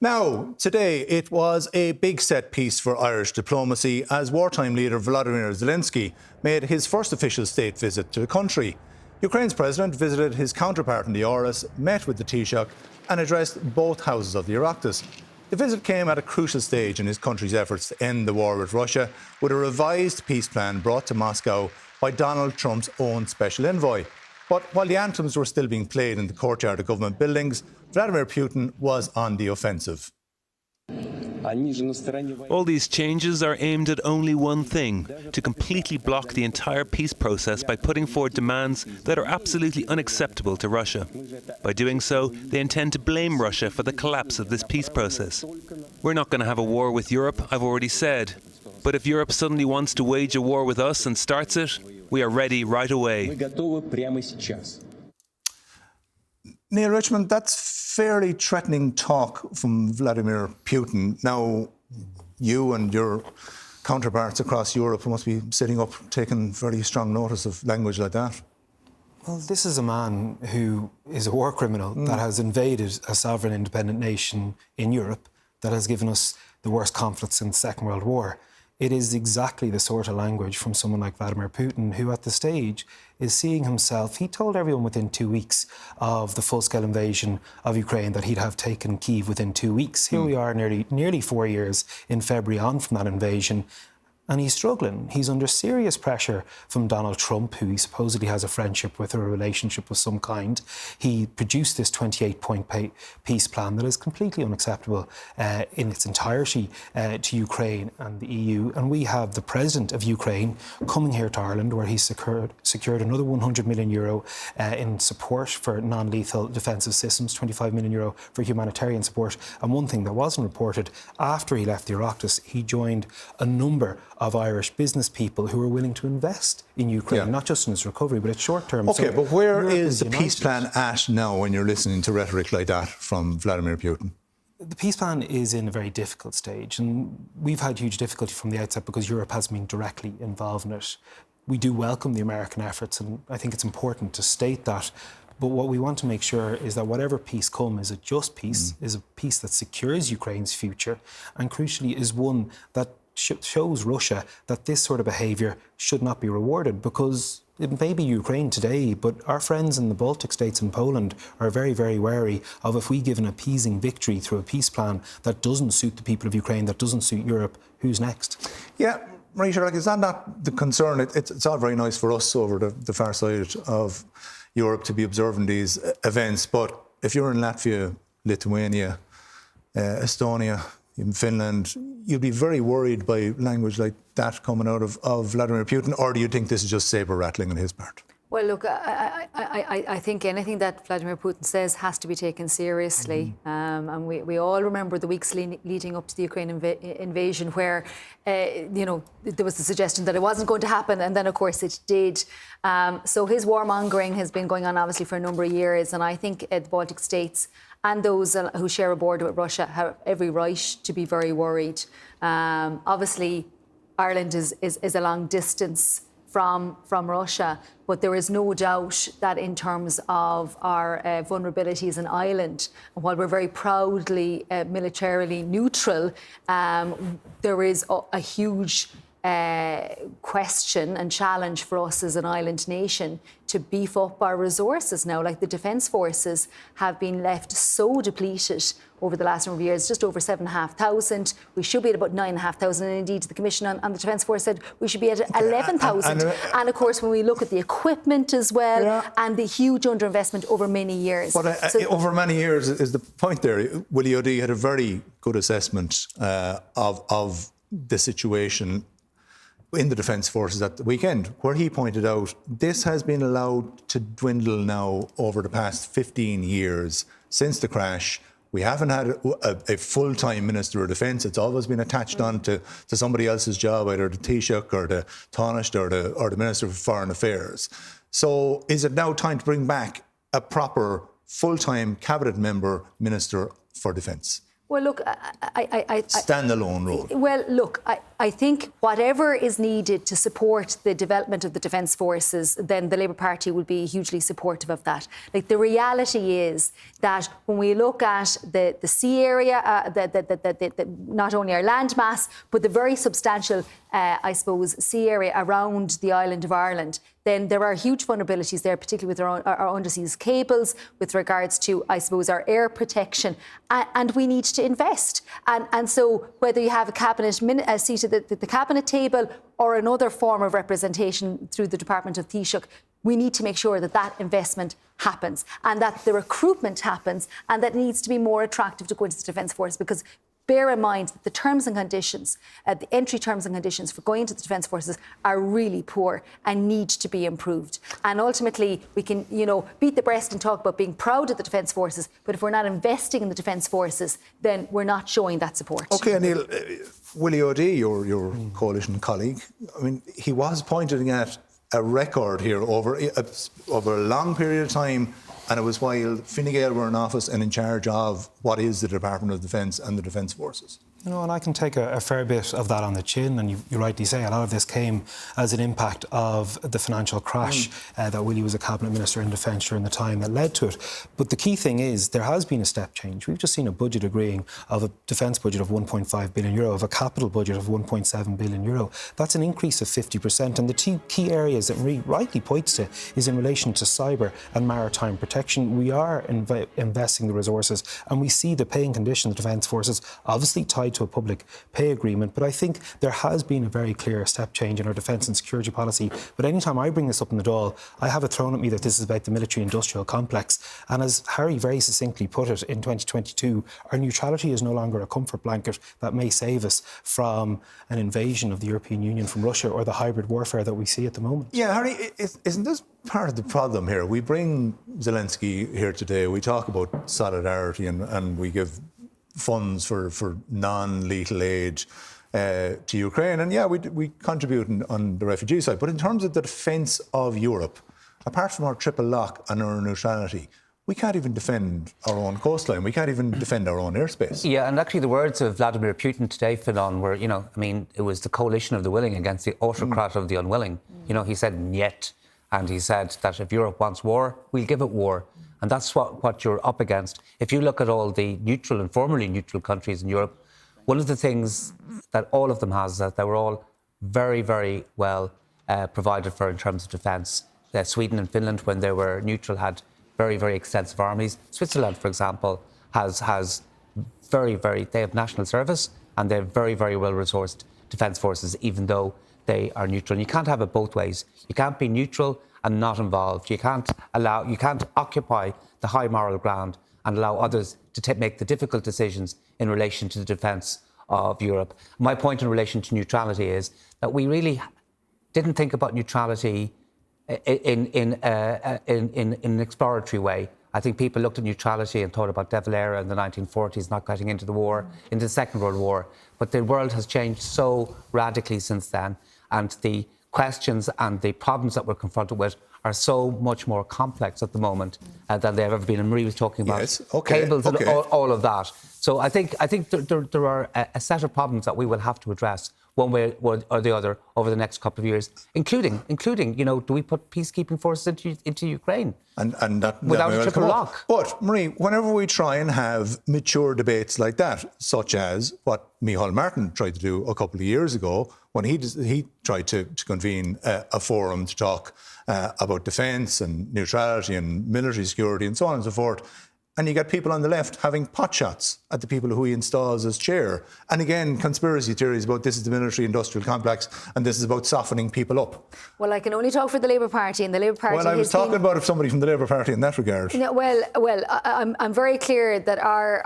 Now, today it was a big set piece for Irish diplomacy as wartime leader Volodymyr Zelensky made his first official state visit to the country. Ukraine's president visited his counterpart in the Oireachtas, met with the Taoiseach and addressed both houses of the Oireachtas. The visit came at a crucial stage in his country's efforts to end the war with Russia, with a revised peace plan brought to Moscow by Donald Trump's own special envoy. But while the anthems were still being played in the courtyard of government buildings, Vladimir Putin was on the offensive. All these changes are aimed at only one thing: to completely block the entire peace process by putting forward demands that are absolutely unacceptable to Russia. By doing so, they intend to blame Russia for the collapse of this peace process. We're not going to have a war with Europe, I've already said. But if Europe suddenly wants to wage a war with us and starts it, we are ready right away. Neil Richmond, that's fairly threatening talk from Vladimir Putin. Now, you and your counterparts across Europe must be sitting up taking very strong notice of language like that. Well, this is a man who is a war criminal that has invaded a sovereign independent nation in Europe that has given us the worst conflict since the Second World War. It is exactly the sort of language from someone like Vladimir Putin, who at the stage is seeing himself. He told everyone within 2 weeks of the full-scale invasion of Ukraine that he'd have taken Kyiv within 2 weeks. Here we are nearly 4 years in February on from that invasion. And he's struggling. He's under serious pressure from Donald Trump, who he supposedly has a friendship with or a relationship of some kind. He produced this 28-point peace plan that is completely unacceptable in its entirety to Ukraine and the EU. And we have the president of Ukraine coming here to Ireland, where he's secured another €100 million in support for non-lethal defensive systems, €25 million for humanitarian support. And one thing that wasn't reported, after he left the Oireachtas, he joined a number of Irish business people who are willing to invest in Ukraine, not just in its recovery, but its short term. OK, so but where is the peace plan at now when you're listening to rhetoric like that from Vladimir Putin? The peace plan is in a very difficult stage, and we've had huge difficulty from the outset because Europe has been directly involved in it. We do welcome the American efforts, and I think it's important to state that. But what we want to make sure is that whatever peace comes is a just peace, is a peace that secures Ukraine's future, and crucially is one that shows Russia that this sort of behaviour should not be rewarded, because it may be Ukraine today, but our friends in the Baltic states and Poland are very, very wary of, if we give an appeasing victory through a peace plan that doesn't suit the people of Ukraine, that doesn't suit Europe, who's next? Yeah, Marisha, like, is that not the concern? It's all very nice for us over the far side of Europe to be observing these events, but if you're in Latvia, Lithuania, Estonia, in Finland, you'd be very worried by language like that coming out of Vladimir Putin, or do you think this is just sabre rattling on his part? Well, look, I think anything that Vladimir Putin says has to be taken seriously. And we all remember the weeks leading up to the Ukraine invasion where, you know, there was the suggestion that it wasn't going to happen, and then, of course, it did. So his warmongering has been going on, obviously, for a number of years, and I think the Baltic states and those who share a border with Russia have every right to be very worried. Obviously, Ireland is a long distance from Russia, but there is no doubt that in terms of our vulnerability as an island, and while we're very proudly militarily neutral, there is a huge question and challenge for us as an island nation to beef up our resources now. Like, the defence forces have been left so depleted over the last number of years, just over 7,500. We should be at about 9,500. And indeed, the Commission on the Defence Force said we should be at 11,000. And of course, when we look at the equipment as well, and the huge underinvestment over many years. But over many years is the point there. Willie O'D had a very good assessment of the situation in the Defence Forces at the weekend, where he pointed out this has been allowed to dwindle now over the past 15 years since the crash. We haven't had a full-time Minister of Defence. It's always been attached on to somebody else's job, either the Taoiseach or the Taoiseach or the Minister for Foreign Affairs. So is it now time to bring back a proper full-time cabinet member Minister for Defence? Well, look, standalone role? Well, look, I think whatever is needed to support the development of the Defence Forces, then the Labour Party will be hugely supportive of that. Like, the reality is that when we look at the sea area, not only our land mass, but the very substantial, I suppose, sea area around the island of Ireland, then there are huge vulnerabilities there, particularly with our underseas cables, with regards to, I suppose, our air protection, and we need to invest. And so whether you have a cabinet seat at the cabinet table or another form of representation through the Department of Taoiseach, we need to make sure that that investment happens and that the recruitment happens, and that needs to be more attractive to go into the Defence Force, because bear in mind that the terms and conditions, the entry terms and conditions for going into the Defence Forces are really poor and need to be improved. And ultimately, we can, beat the breast and talk about being proud of the Defence Forces, but if we're not investing in the Defence Forces, then we're not showing that support. OK, Neil, Willie O'Dea, your coalition colleague, I mean, he was pointing at a record here over a long period of time. And it was while Fine Gael were in office and in charge of what is the Department of Defence and the Defence Forces. And I can take a fair bit of that on the chin, and you rightly say a lot of this came as an impact of the financial crash that Willie was a cabinet minister in defence during the time that led to it. But the key thing is there has been a step change. We've just seen a budget agreeing of a defence budget of €1.5 billion, of a capital budget of €1.7 billion. That's an increase of 50%. And the two key areas that Marie rightly points to is in relation to cyber and maritime protection. We are investing the resources, and we see the paying condition of the Defence Forces obviously tied to a public pay agreement. But I think there has been a very clear step change in our defence and security policy. But anytime I bring this up in the Dáil, I have it thrown at me that this is about the military-industrial complex. And as Harry very succinctly put it in 2022, our neutrality is no longer a comfort blanket that may save us from an invasion of the European Union from Russia or the hybrid warfare that we see at the moment. Yeah, Harry, isn't this part of the problem here? We bring Zelensky here today, we talk about solidarity and we give funds for non-lethal aid to Ukraine. And yeah, we contribute on the refugee side. But in terms of the defence of Europe, apart from our triple lock and our neutrality, we can't even defend our own coastline. We can't even defend our own airspace. Yeah, and actually the words of Vladimir Putin today, Fionnán, were, it was the coalition of the willing against the autocrat of the unwilling. He said, "Niet." And he said that if Europe wants war, we'll give it war. And that's what you're up against. If you look at all the neutral and formerly neutral countries in Europe, one of the things that all of them has is that they were all very, very well provided for in terms of defence. Sweden and Finland, when they were neutral, had very, very extensive armies. Switzerland, for example, has they have national service and they have very, very well-resourced defence forces, even though they are neutral. And you can't have it both ways. You can't be neutral and not involved. You can't occupy the high moral ground and allow others to make the difficult decisions in relation to the defence of Europe. My point in relation to neutrality is that we really didn't think about neutrality in an exploratory way. I think people looked at neutrality and thought about De Valera in the 1940s, not getting into the war, into the Second World War. But the world has changed so radically since then, and the questions and the problems that we're confronted with are so much more complex at the moment than they've ever been. And Marie was talking about cables and all of that. So I think there are a set of problems that we will have to address one way or the other over the next couple of years, including, do we put peacekeeping forces into Ukraine? And that without a triple lock. But, Marie, whenever we try and have mature debates like that, such as what Micheál Martin tried to do a couple of years ago, when he tried to convene a forum to talk about defence and neutrality and military security and so on and so forth, and you get people on the left having potshots at the people who he installs as chair. And again, conspiracy theories about this is the military-industrial complex and this is about softening people up. Well, I can only talk for the Labour Party, and the Labour Party... Well, I was talking about somebody from the Labour Party in that regard. I'm very clear that our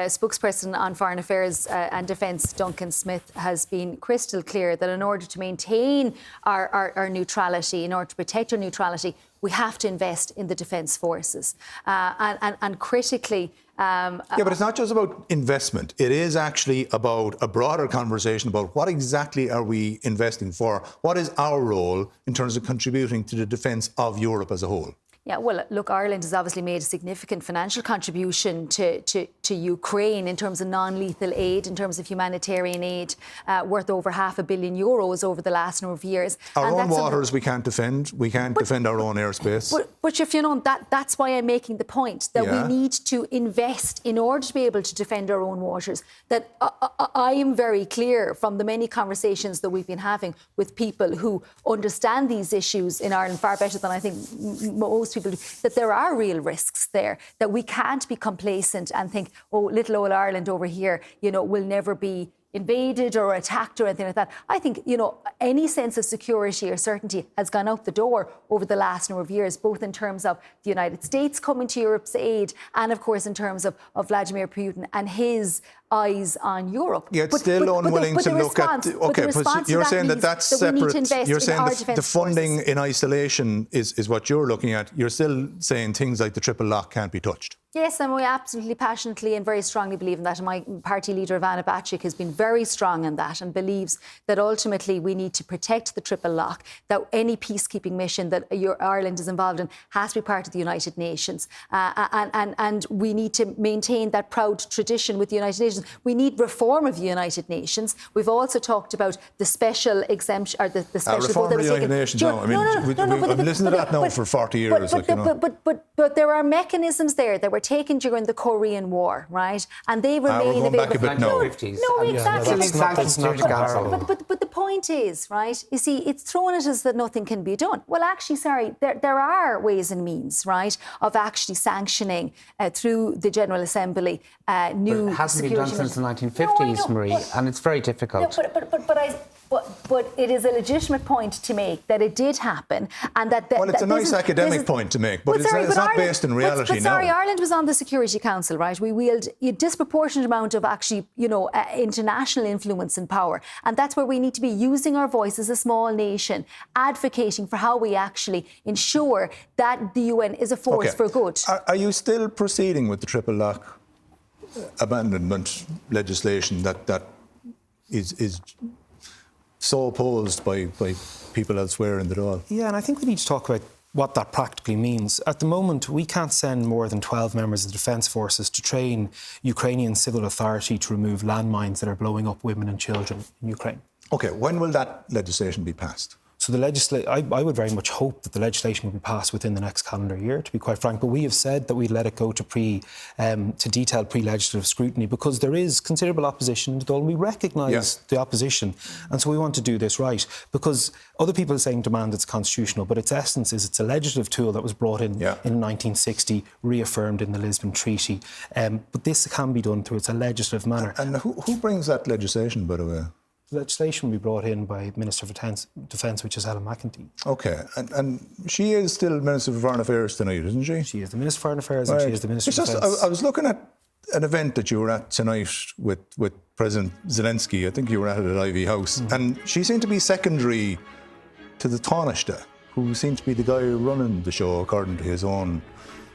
spokesperson on Foreign Affairs and Defence, Duncan Smith, has been crystal clear that in order to maintain our neutrality, in order to protect our neutrality, we have to invest in the Defence Forces. And critically... yeah, but it's not just about investment. It is actually about a broader conversation about what exactly are we investing for? What is our role in terms of contributing to the defence of Europe as a whole? Yeah, well, look, Ireland has obviously made a significant financial contribution to Ukraine in terms of non-lethal aid, in terms of humanitarian aid, worth over €500 million over the last number of years. Our own waters we can't defend. We can't defend our own airspace. But if you know, that's why I'm making the point that we need to invest in order to be able to defend our own waters. That I am very clear from the many conversations that we've been having with people who understand these issues in Ireland far better than I think most people do, that there are real risks there, that we can't be complacent and think, oh, little old Ireland over here, you know, will never be invaded or attacked or anything like that. I think, you know, any sense of security or certainty has gone out the door over the last number of years, both in terms of the United States coming to Europe's aid and, of course, in terms of Vladimir Putin and his eyes on Europe. Yet still unwilling to look at... OK, but you're saying that that's separate. You're saying the funding in isolation is what you're looking at. You're still saying things like the triple lock can't be touched. Yes, and we absolutely passionately and very strongly believe in that. And my party leader, Ivana Bacik, has been very strong in that and believes that ultimately we need to protect the triple lock, that any peacekeeping mission that Ireland is involved in has to be part of the United Nations. And we need to maintain that proud tradition with the United Nations. We need reform of the United Nations. We've also talked about the special exemption, or the special reform of the United Nations. No, I mean, we've listened to that now for 40 years. But there are mechanisms there that were taken during the Korean War, right? And they remain available. Back a bit now. No, exactly. But the point is, right? You see, it's thrown at us that nothing can be done. Well, actually, sorry, there are ways and means, right, of actually sanctioning through the General Assembly new. But it hasn't been done since the 1950s, Marie, and it's very difficult. But it is a legitimate point to make that it did happen, and that. Well, it's a nice academic point to make, but it's not based in reality now. But sorry, Ireland was on the Security Council, right? We wield a disproportionate amount of actually, you know, international influence and power, and that's where we need to be using our voice as a small nation, advocating for how we actually ensure that the UN is a force for good. Are you still proceeding with the triple lock abandonment legislation that is so opposed by people elsewhere in the Dáil? Yeah, and I think we need to talk about what that practically means. At the moment, we can't send more than 12 members of the Defence Forces to train Ukrainian civil authority to remove landmines that are blowing up women and children in Ukraine. OK, when will that legislation be passed? So I would very much hope that the legislation will be passed within the next calendar year, to be quite frank. But we have said that we'd let it go to detailed pre-legislative scrutiny because there is considerable opposition to the Dáil. We recognise the opposition, and so we want to do this right. Because other people are saying demand it's constitutional, but its essence is it's a legislative tool that was brought in 1960, reaffirmed in the Lisbon Treaty. But this can be done through a legislative manner. And who brings that legislation, by the way? Legislation will be brought in by Minister for Defence, which is Helen McEntee. OK, and she is still Minister for Foreign Affairs tonight, isn't she? She is the Minister for Foreign Affairs and she is the Minister for Defence. I was looking at an event that you were at tonight with President Zelensky. I think you were at it at Ivy House. And she seemed to be secondary to the Taoiseach, who seemed to be the guy running the show according to his own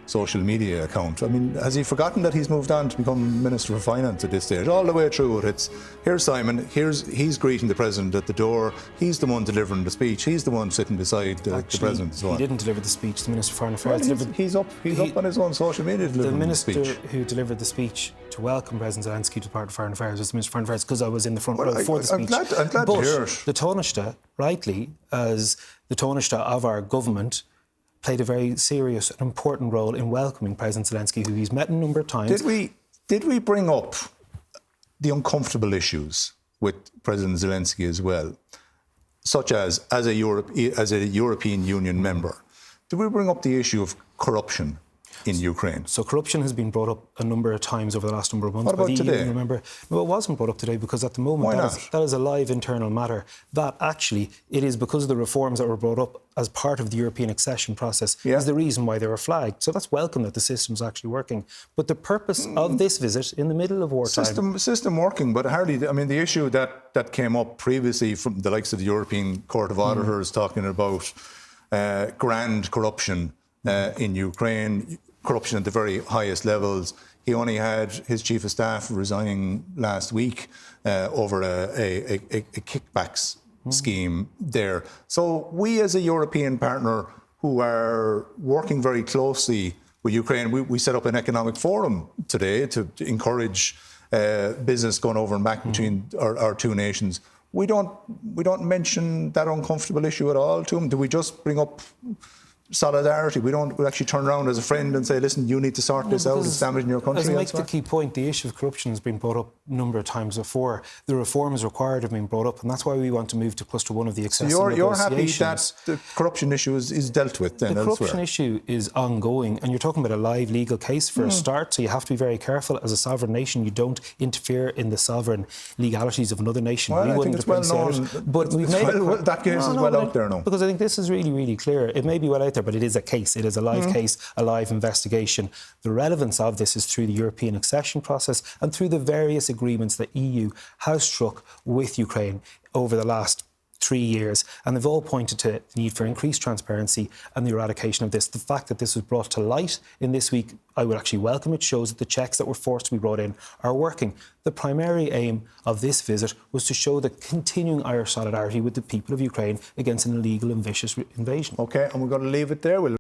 social media account. I mean, has he forgotten that he's moved on to become Minister for Finance at this stage? All the way through it, it's here's Simon, he's greeting the President at the door, he's the one delivering the speech, he's the one sitting beside the President. So he didn't deliver the speech, the Minister for Foreign Affairs. Well, he's up on his own social media delivering the speech. The Minister who delivered the speech to welcome President Zelensky to the Department of Foreign Affairs was the Minister for Foreign Affairs, because I was in the front row for the speech. I'm glad to hear it. The Taoiseach, rightly, as the Taoiseach of our government, played a very serious and important role in welcoming President Zelensky, who he's met a number of times. Did we bring up the uncomfortable issues with President Zelensky as well, such as a European Union member? Did we bring up the issue of corruption in Ukraine? So corruption has been brought up a number of times over the last number of months. What about today? No, it wasn't brought up today because at the moment that is a live internal matter. That actually, it is because of the reforms that were brought up as part of the European accession process is the reason why they were flagged. So that's welcome that the system's actually working. But the purpose of this visit in the middle of wartime... System working, but hardly... I mean, the issue that came up previously from the likes of the European Court of Auditors talking about grand corruption in Ukraine, corruption at the very highest levels. He only had his chief of staff resigning last week over a kickbacks scheme there. So we as a European partner who are working very closely with Ukraine. We set up an economic forum today to encourage business going over and back between our two nations. We don't mention that uncomfortable issue at all to them. Do we just bring up solidarity? We actually turn around as a friend and say, listen, you need to sort this out. It's damaging your country. As I make the key point, the issue of corruption has been brought up a number of times before. The reforms required have been brought up, and that's why we want to move to cluster one of the accession negotiations. You're happy that the corruption issue is dealt with then elsewhere? The corruption issue is ongoing, and you're talking about a live legal case for a start, so you have to be very careful. As a sovereign nation, you don't interfere in the sovereign legalities of another nation. Well, I think it's well known. But that case is well out there now. Because I think this is really, really clear. It may be well out there, but it is a case. It is a live case, a live investigation. The relevance of this is through the European accession process and through the various agreements that EU has struck with Ukraine over the last 3 years, and they've all pointed to the need for increased transparency and the eradication of this. The fact that this was brought to light in this week, I would actually welcome it. Shows that the checks that were forced to be brought in are working. The primary aim of this visit was to show the continuing Irish solidarity with the people of Ukraine against an illegal and vicious invasion. OK, and we're going to leave it there.